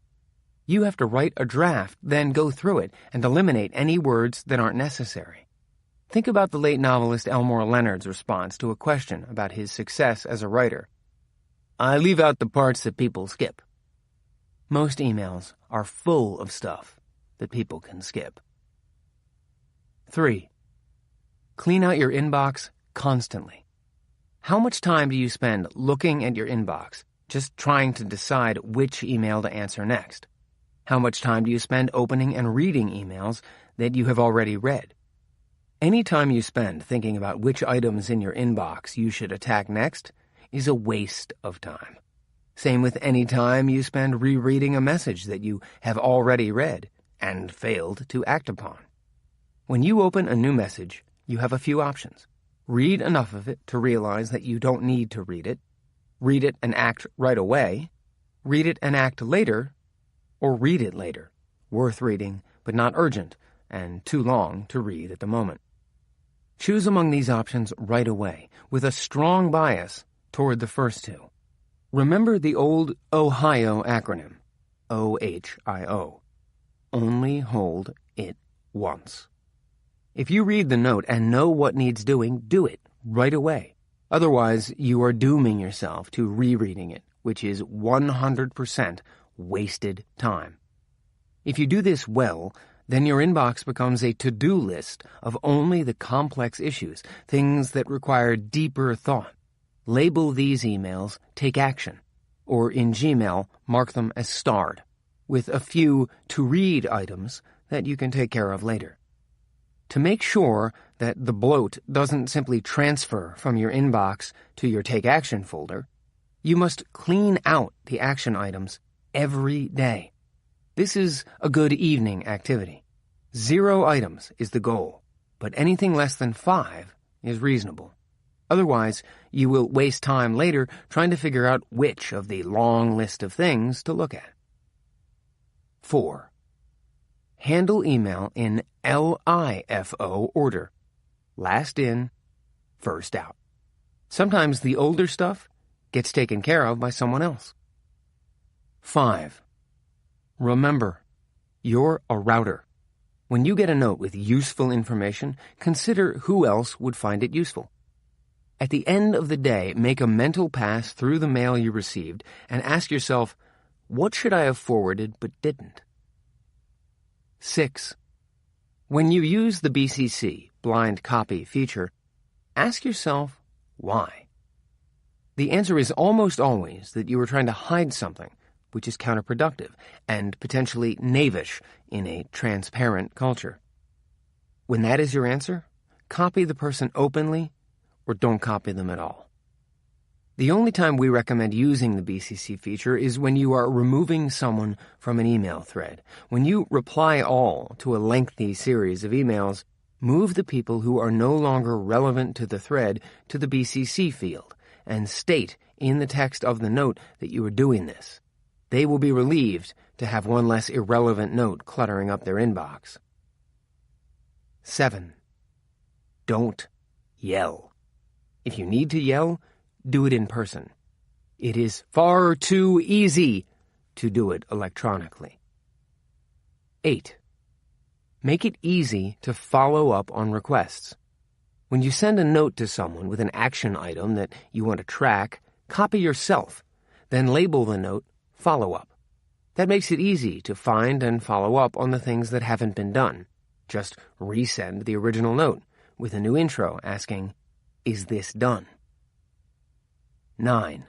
You have to write a draft, then go through it and eliminate any words that aren't necessary. Think about the late novelist Elmore Leonard's response to a question about his success as a writer. I leave out the parts that people skip. Most emails are full of stuff that people can skip. 3. Clean out your inbox constantly. How much time do you spend looking at your inbox, just trying to decide which email to answer next? How much time do you spend opening and reading emails that you have already read? Any time you spend thinking about which items in your inbox you should attack next is a waste of time. Same with any time you spend rereading a message that you have already read and failed to act upon. When you open a new message, you have a few options. Read enough of it to realize that you don't need to read it and act right away, read it and act later, or read it later, worth reading but not urgent and too long to read at the moment. Choose among these options right away, with a strong bias toward the first two. Remember the old Ohio acronym, OHIO. Only hold it once. If you read the note and know what needs doing, do it right away. Otherwise, you are dooming yourself to rereading it, which is 100% wasted time. If you do this well, then your inbox becomes a to-do list of only the complex issues, things that require deeper thought. Label these emails Take Action, or in Gmail, mark them as starred, with a few to-read items that you can take care of later. To make sure that the bloat doesn't simply transfer from your inbox to your Take Action folder, you must clean out the action items every day. This is a good evening activity. 0 items is the goal, but anything less than 5 is reasonable. Otherwise, you will waste time later trying to figure out which of the long list of things to look at. 4. Handle email in LIFO order. Last in, first out. Sometimes the older stuff gets taken care of by someone else. 5. Remember, you're a router. When you get a note with useful information, consider who else would find it useful. At the end of the day, make a mental pass through the mail you received and ask yourself, what should I have forwarded but didn't? 6. When you use the BCC, blind copy feature, ask yourself why. The answer is almost always that you are trying to hide something, which is counterproductive and potentially knavish in a transparent culture. When that is your answer, copy the person openly or don't copy them at all. The only time we recommend using the BCC feature is when you are removing someone from an email thread. When you reply all to a lengthy series of emails, move the people who are no longer relevant to the thread to the BCC field and state in the text of the note that you are doing this. They will be relieved to have one less irrelevant note cluttering up their inbox. 7. Don't yell. If you need to yell, do it in person. It is far too easy to do it electronically. 8. Make it easy to follow up on requests. When you send a note to someone with an action item that you want to track, copy yourself, then label the note Follow Up. That makes it easy to find and follow up on the things that haven't been done. Just resend the original note with a new intro asking, is this done? 9.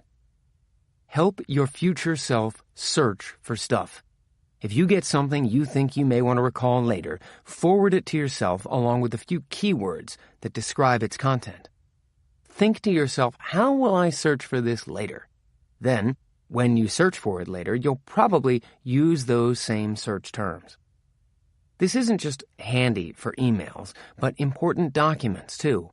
Help your future self search for stuff. If you get something you think you may want to recall later, forward it to yourself along with a few keywords that describe its content. think to yourself, how will I search for this later? Then, when you search for it later, you'll probably use those same search terms. This isn't just handy for emails, but important documents, too.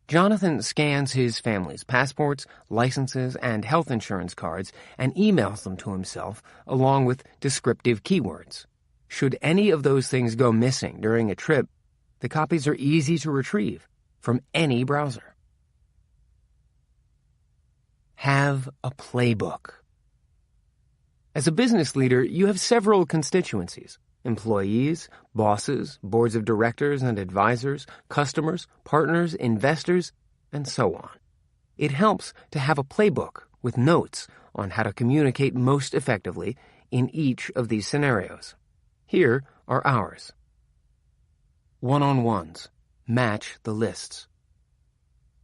Jonathan scans his family's passports, licenses, and health insurance cards and emails them to himself along with descriptive keywords. Should any of those things go missing during a trip, the copies are easy to retrieve from any browser. Have a playbook. As a business leader, you have several constituencies: employees, bosses, boards of directors and advisors, customers, partners, investors, and so on. It helps to have a playbook with notes on how to communicate most effectively in each of these scenarios. Here are ours. One-on-ones. Match the lists.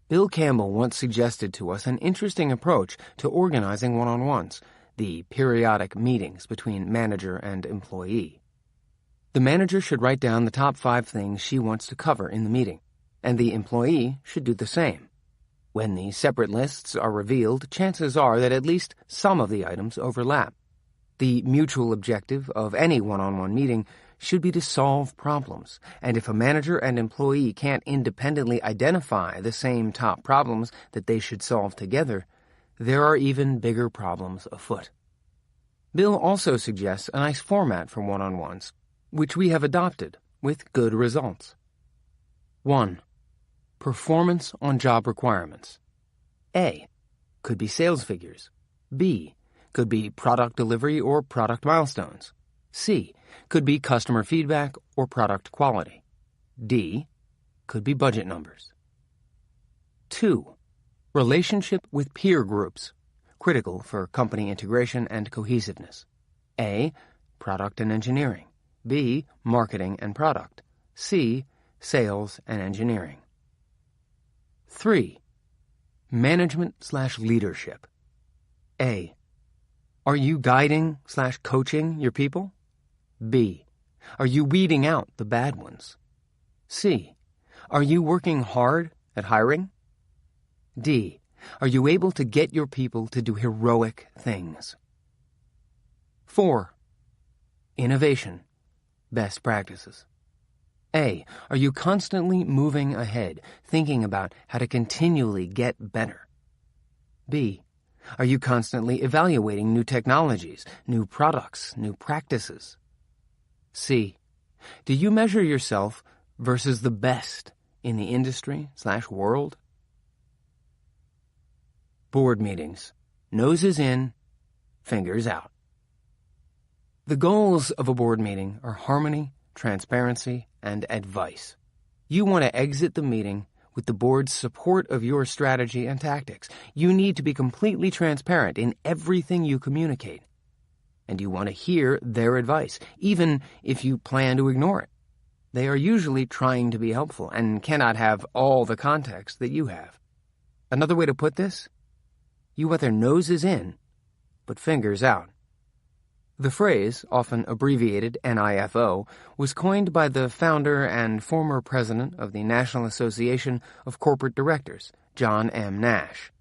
Bill Campbell once suggested to us an interesting approach to organizing one-on-ones, the periodic meetings between manager and employee. The manager should write down the top 5 things she wants to cover in the meeting, and the employee should do the same. When the separate lists are revealed, chances are that at least some of the items overlap. The mutual objective of any one-on-one meeting should be to solve problems, and if a manager and employee can't independently identify the same top problems that they should solve together, there are even bigger problems afoot. Bill also suggests a nice format for one-on-ones, which we have adopted with good results. 1. Performance on job requirements. A. Could be sales figures. B. Could be product delivery or product milestones. C. Could be customer feedback or product quality. D. Could be budget numbers. 2. Relationship with peer groups, critical for company integration and cohesiveness. A. Product and engineering. B. Marketing and product. C. Sales and engineering. 3. Management/leadership. A. Are you guiding/coaching your people? B. Are you weeding out the bad ones? C. Are you working hard at hiring? D. Are you able to get your people to do heroic things? 4. Innovation. Best practices. A. Are you constantly moving ahead, thinking about how to continually get better? B. Are you constantly evaluating new technologies, new products, new practices? C. Do you measure yourself versus the best in the industry/world? Board meetings. Noses in, fingers out. The goals of a board meeting are harmony, transparency, and advice. You want to exit the meeting with the board's support of your strategy and tactics. You need to be completely transparent in everything you communicate. And you want to hear their advice, even if you plan to ignore it. They are usually trying to be helpful and cannot have all the context that you have. Another way to put this? You want their noses in, but fingers out. The phrase, often abbreviated NIFO, was coined by the founder and former president of the National Association of Corporate Directors, John M. Nash.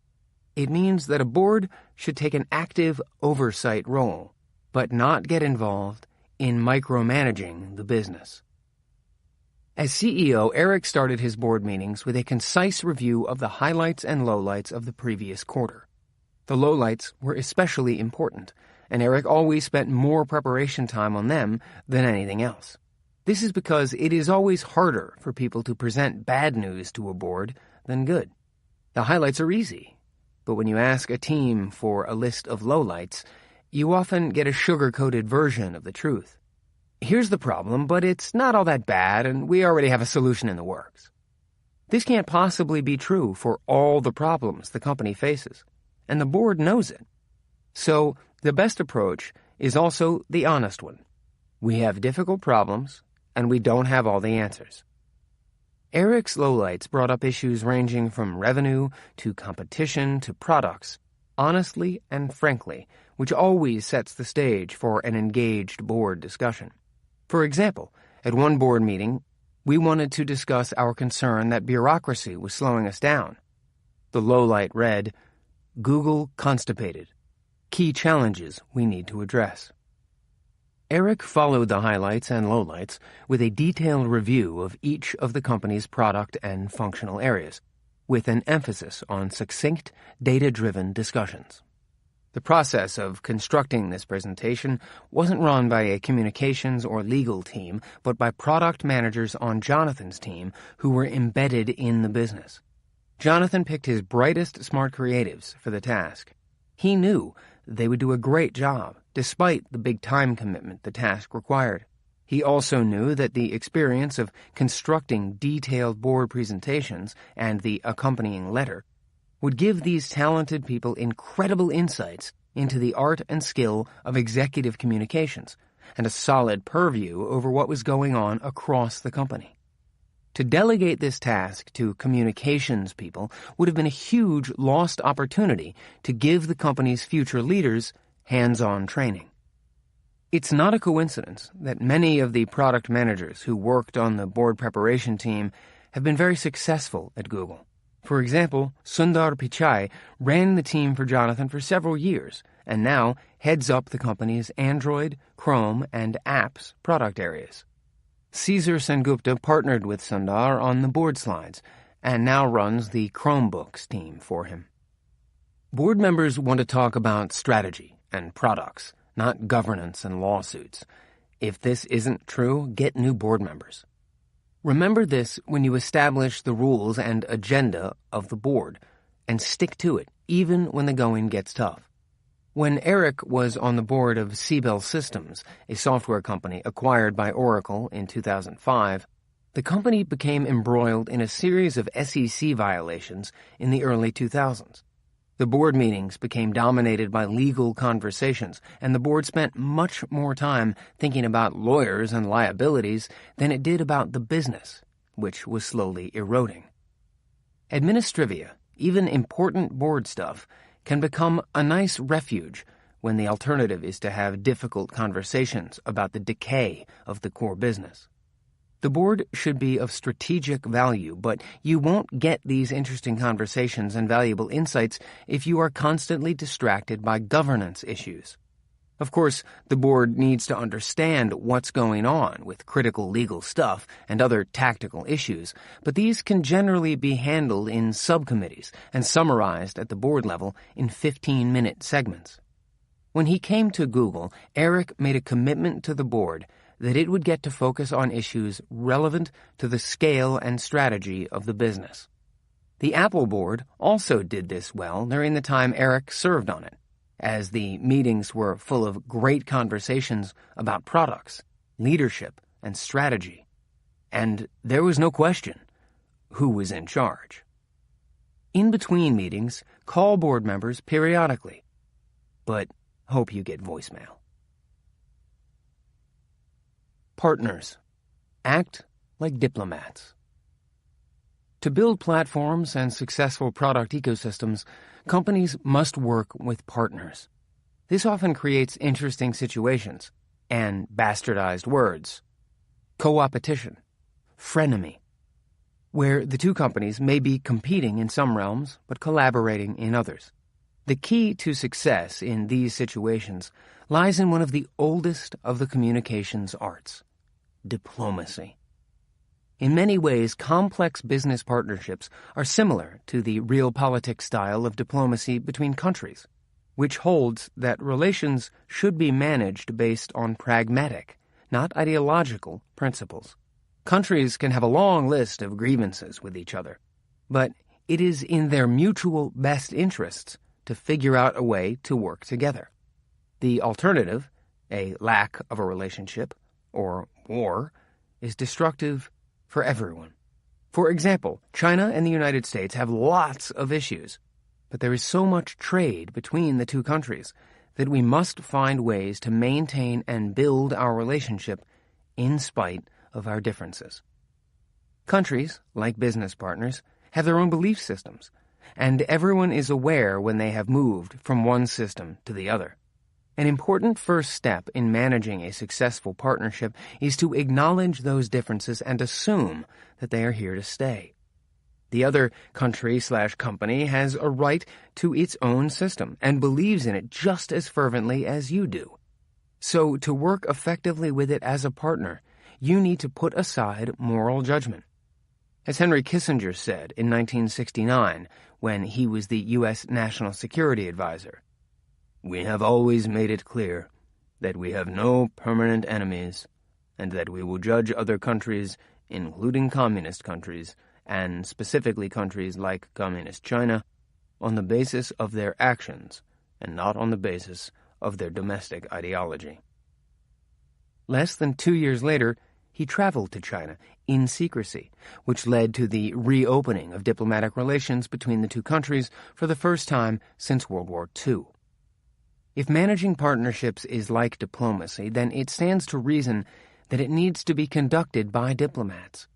It means that a board should take an active oversight role, but not get involved in micromanaging the business. As CEO, Eric started his board meetings with a concise review of the highlights and lowlights of the previous quarter. The lowlights were especially important, and Eric always spent more preparation time on them than anything else. This is because it is always harder for people to present bad news to a board than good. The highlights are easy, but when you ask a team for a list of lowlights, you often get a sugar-coated version of the truth. Here's the problem, but it's not all that bad, and we already have a solution in the works. This can't possibly be true for all the problems the company faces, and the board knows it. So, the best approach is also the honest one. We have difficult problems, and we don't have all the answers. Eric's lowlights brought up issues ranging from revenue to competition to products, honestly and frankly, which always sets the stage for an engaged board discussion. For example, at one board meeting, we wanted to discuss our concern that bureaucracy was slowing us down. The lowlight read, "Google constipated. Key challenges we need to address." Eric followed the highlights and lowlights with a detailed review of each of the company's product and functional areas, with an emphasis on succinct, data-driven discussions. The process of constructing this presentation wasn't run by a communications or legal team, but by product managers on Jonathan's team who were embedded in the business. Jonathan picked his brightest smart creatives for the task. He knew they would do a great job, despite the big time commitment the task required. He also knew that the experience of constructing detailed board presentations and the accompanying letter would give these talented people incredible insights into the art and skill of executive communications and a solid purview over what was going on across the company. To delegate this task to communications people would have been a huge lost opportunity to give the company's future leaders hands-on training. It's not a coincidence that many of the product managers who worked on the board preparation team have been very successful at Google. For example, Sundar Pichai ran the team for Jonathan for several years and now heads up the company's Android, Chrome, and apps product areas. Caesar Sengupta partnered with Sundar on the board slides and now runs the Chromebooks team for him. Board members want to talk about strategy and products, not governance and lawsuits. If this isn't true, get new board members. Remember this when you establish the rules and agenda of the board, and stick to it, even when the going gets tough. When Eric was on the board of Siebel Systems, a software company acquired by Oracle in 2005, the company became embroiled in a series of SEC violations in the early 2000s. The board meetings became dominated by legal conversations, and the board spent much more time thinking about lawyers and liabilities than it did about the business, which was slowly eroding. Administrivia, even important board stuff, can become a nice refuge when the alternative is to have difficult conversations about the decay of the core business. The board should be of strategic value, but you won't get these interesting conversations and valuable insights if you are constantly distracted by governance issues. Of course, the board needs to understand what's going on with critical legal stuff and other tactical issues, but these can generally be handled in subcommittees and summarized at the board level in 15-minute segments. When he came to Google, Eric made a commitment to the board that it would get to focus on issues relevant to the scale and strategy of the business. The Apple board also did this well during the time Eric served on it, as the meetings were full of great conversations about products, leadership, and strategy. And there was no question who was in charge. In between meetings, call board members periodically, but hope you get voicemail. Partners. Act like diplomats. To build platforms and successful product ecosystems, companies must work with partners. This often creates interesting situations and bastardized words. Co-opetition, frenemy, where the two companies may be competing in some realms but collaborating in others. The key to success in these situations lies in one of the oldest of the communications arts, diplomacy. In many ways, complex business partnerships are similar to the realpolitik style of diplomacy between countries, which holds that relations should be managed based on pragmatic, not ideological, principles. Countries can have a long list of grievances with each other, but it is in their mutual best interests to figure out a way to work together. The alternative, a lack of a relationship, or war, is destructive for everyone. For example, China and the United States have lots of issues, but there is so much trade between the two countries that we must find ways to maintain and build our relationship in spite of our differences. Countries, like business partners, have their own belief systems, and everyone is aware when they have moved from one system to the other. An important first step in managing a successful partnership is to acknowledge those differences and assume that they are here to stay. The other country/company has a right to its own system and believes in it just as fervently as you do. So to work effectively with it as a partner, you need to put aside moral judgment. As Henry Kissinger said in 1969 when he was the U.S. National Security Advisor, "We have always made it clear that we have no permanent enemies and that we will judge other countries, including communist countries, and specifically countries like Communist China, on the basis of their actions and not on the basis of their domestic ideology." Less than 2 years later, he traveled to China in secrecy, which led to the reopening of diplomatic relations between the two countries for the first time since World War II. If managing partnerships is like diplomacy, then it stands to reason that it needs to be conducted by diplomats.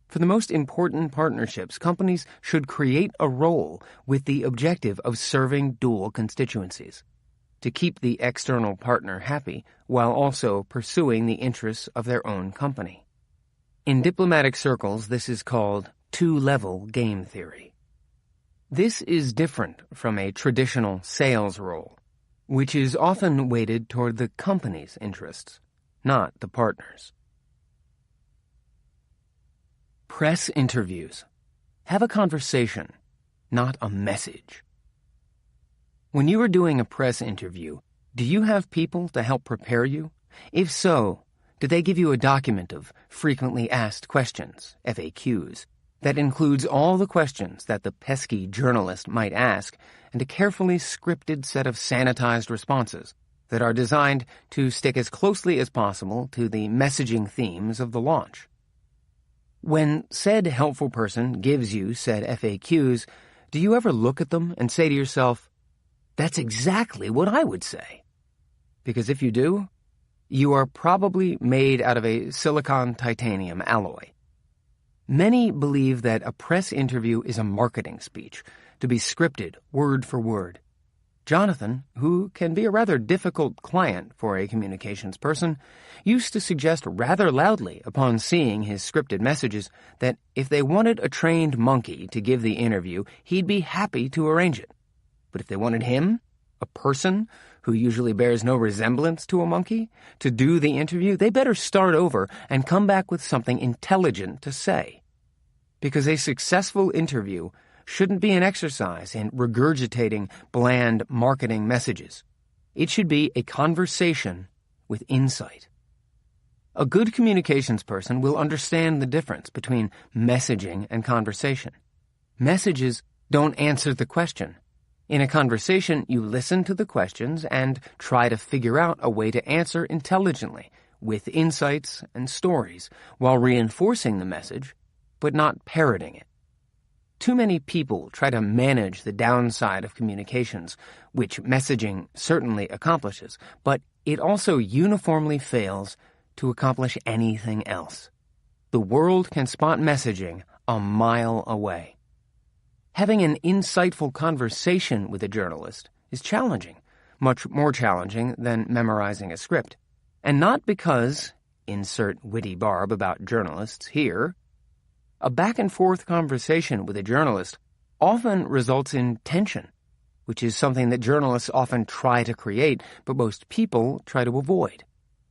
For the most important partnerships, companies should create a role with the objective of serving dual constituencies, to keep the external partner happy while also pursuing the interests of their own company. In diplomatic circles, this is called two-level game theory. This is different from a traditional sales role, which is often weighted toward the company's interests, not the partner's. Press interviews. Have a conversation, not a message. When you are doing a press interview, do you have people to help prepare you? If so, do they give you a document of frequently asked questions, FAQs, that includes all the questions that the pesky journalist might ask and a carefully scripted set of sanitized responses that are designed to stick as closely as possible to the messaging themes of the launch? When said helpful person gives you said FAQs, do you ever look at them and say to yourself, "That's exactly what I would say"? Because if you do, you are probably made out of a silicon-titanium alloy. Many believe that a press interview is a marketing speech, to be scripted word for word. Jonathan, who can be a rather difficult client for a communications person, used to suggest rather loudly upon seeing his scripted messages that if they wanted a trained monkey to give the interview, he'd be happy to arrange it. But if they wanted him, a person who usually bears no resemblance to a monkey, to do the interview, they better start over and come back with something intelligent to say. Because a successful interview shouldn't be an exercise in regurgitating bland marketing messages. It should be a conversation with insight. A good communications person will understand the difference between messaging and conversation. Messages don't answer the question. In a conversation, you listen to the questions and try to figure out a way to answer intelligently, with insights and stories, while reinforcing the message, but not parroting it. Too many people try to manage the downside of communications, which messaging certainly accomplishes, but it also uniformly fails to accomplish anything else. The world can spot messaging a mile away. Having an insightful conversation with a journalist is challenging, much more challenging than memorizing a script. And not because, insert witty barb about journalists here, a back-and-forth conversation with a journalist often results in tension, which is something that journalists often try to create, but most people try to avoid.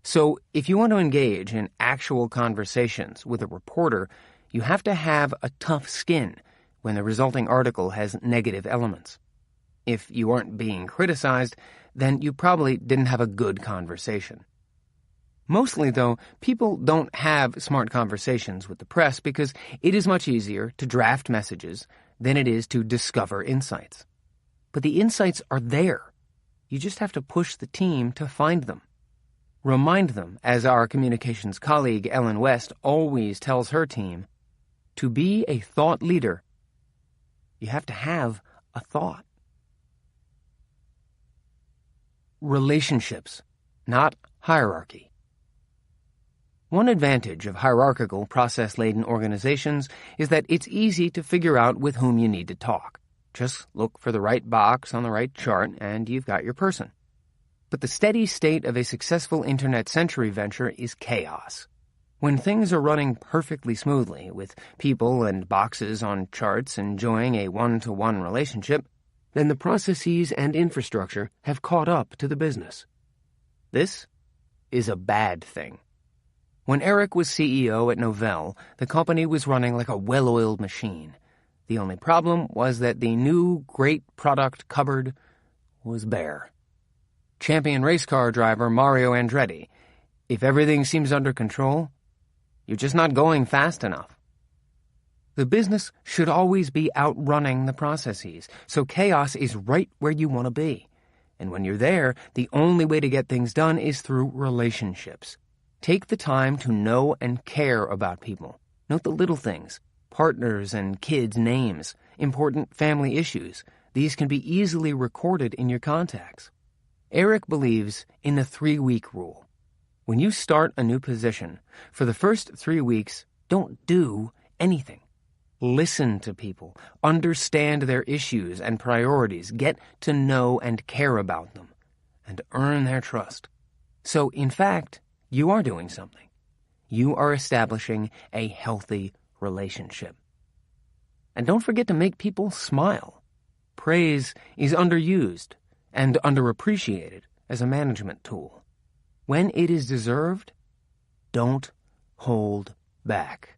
So if you want to engage in actual conversations with a reporter, you have to have a tough skin when the resulting article has negative elements. If you aren't being criticized, then you probably didn't have a good conversation. Mostly, though, people don't have smart conversations with the press because it is much easier to draft messages than it is to discover insights. But the insights are there. You just have to push the team to find them. Remind them, as our communications colleague Ellen West always tells her team, to be a thought leader, you have to have a thought. Relationships, not hierarchy. One advantage of hierarchical, process-laden organizations is that it's easy to figure out with whom you need to talk. Just look for the right box on the right chart, and you've got your person. But the steady state of a successful internet century venture is chaos. When things are running perfectly smoothly, with people and boxes on charts enjoying a one-to-one relationship, then the processes and infrastructure have caught up to the business. This is a bad thing. When Eric was CEO at Novell, the company was running like a well-oiled machine. The only problem was that the new great product cupboard was bare. Champion race car driver Mario Andretti, if everything seems under control, you're just not going fast enough. The business should always be outrunning the processes, so chaos is right where you want to be. And when you're there, the only way to get things done is through relationships. Take the time to know and care about people. Note the little things, partners and kids' names, important family issues. These can be easily recorded in your contacts. Eric believes in the 3-week rule. When you start a new position, for the first 3 weeks, don't do anything. Listen to people, understand their issues and priorities, get to know and care about them, and earn their trust. So, in fact, you are doing something. You are establishing a healthy relationship. And don't forget to make people smile. Praise is underused and underappreciated as a management tool. When it is deserved, don't hold back.